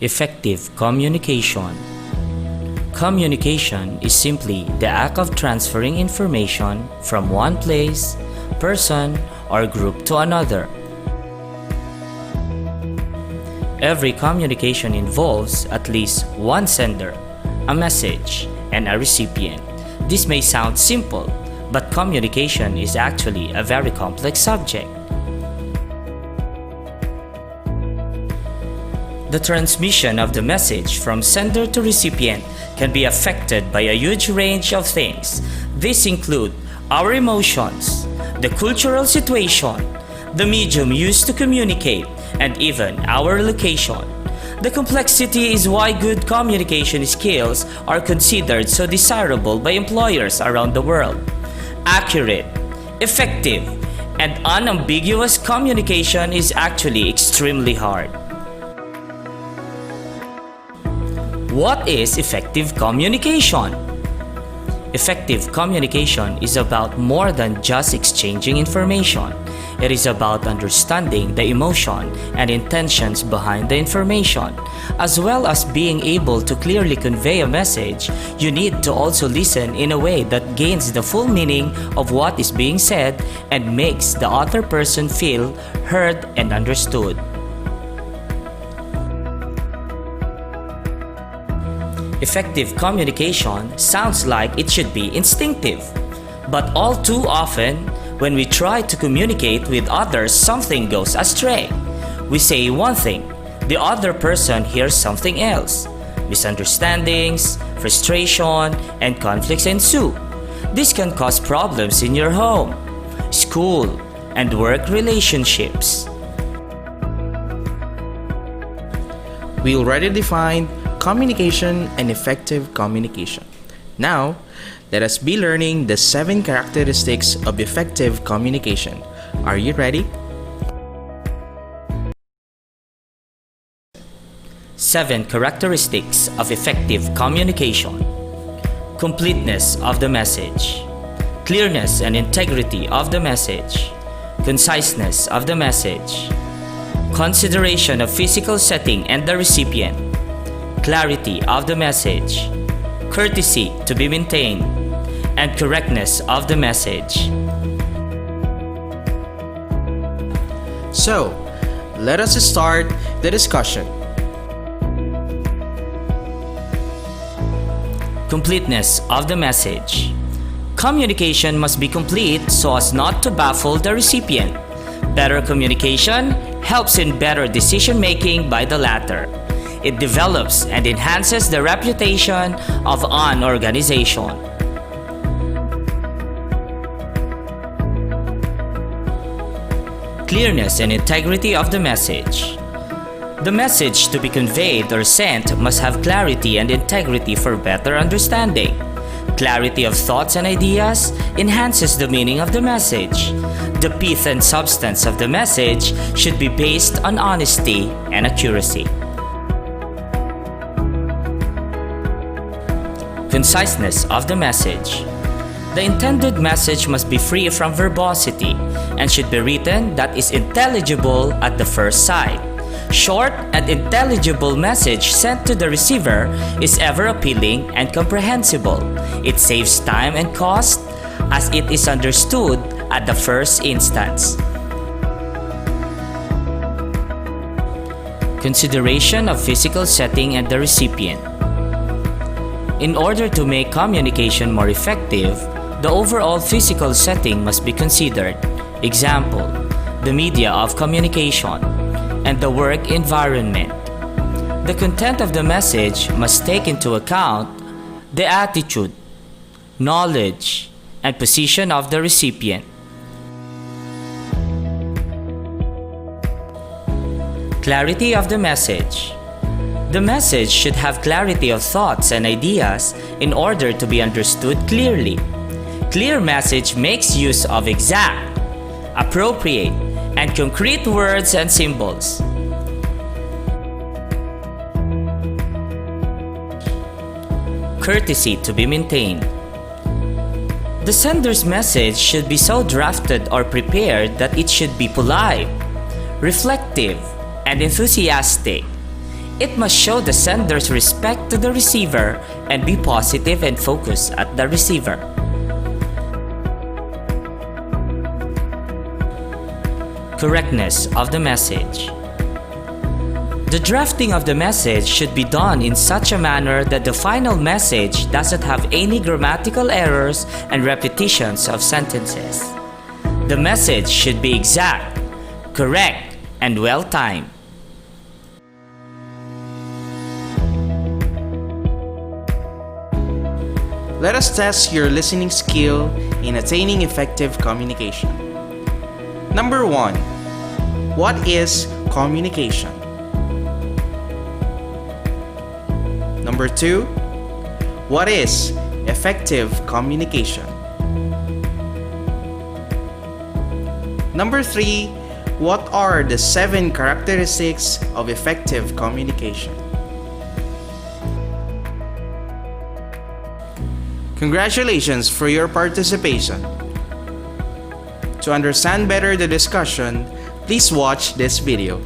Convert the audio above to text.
Effective communication. Communication is simply the act of transferring information from one place, person, or group to another. Every communication involves at least one sender, a message, and a recipient. This may sound simple, but communication is actually a very complex subject. The transmission of the message from sender to recipient can be affected by a huge range of things. These include our emotions, the cultural situation, the medium used to communicate, and even our location. The complexity is why good communication skills are considered so desirable by employers around the world. Accurate, effective, and unambiguous communication is actually extremely hard. What is effective communication? Effective communication is about more than just exchanging information. It is about understanding the emotion and intentions behind the information. As well as being able to clearly convey a message, you need to also listen in a way that gains the full meaning of what is being said and makes the other person feel heard and understood. Effective communication sounds like it should be instinctive, but all too often, when we try to communicate with others, something goes astray. We say one thing, the other person hears something else. Misunderstandings, frustration, and conflicts ensue. This can cause problems in your home, school, and work relationships. We already defined communication and effective communication. Now, let us be learning the 7 characteristics of effective communication. Are you ready? 7 characteristics of effective communication. Completeness of the message. Clearness and integrity of the message. Conciseness of the message. Consideration of physical setting and the recipient. Clarity of the message. Courtesy to be maintained. And correctness of the message. So, let us start the discussion. Completeness of the message. Communication must be complete so as not to baffle the recipient. Better communication helps in better decision making by the latter. It develops and enhances the reputation of an organization. Clearness and integrity of the message. The message to be conveyed or sent must have clarity and integrity for better understanding. Clarity of thoughts and ideas enhances the meaning of the message. The pith and substance of the message should be based on honesty and accuracy. Conciseness of the message. The intended message must be free from verbosity and should be written that is intelligible at the first sight. Short and intelligible message sent to the receiver is ever appealing and comprehensible. It saves time and cost as it is understood at the first instance. Consideration of physical setting and the recipient. In order to make communication more effective, the overall physical setting must be considered. Example, the media of communication and the work environment. The content of the message must take into account the attitude, knowledge, and position of the recipient. Clarity of the message. The message should have clarity of thoughts and ideas in order to be understood clearly. Clear message makes use of exact, appropriate, and concrete words and symbols. Courtesy to be maintained. The sender's message should be so drafted or prepared that it should be polite, reflective, and enthusiastic. It must show the sender's respect to the receiver and be positive and focused at the receiver. Correctness of the message. The drafting of the message should be done in such a manner that the final message doesn't have any grammatical errors and repetitions of sentences. The message should be exact, correct, and well-timed. Let us test your listening skill in attaining effective communication. Number 1. What is communication? Number 2. What is effective communication? Number 3. What are the 7 characteristics of effective communication? Congratulations for your participation. To understand better the discussion, please watch this video.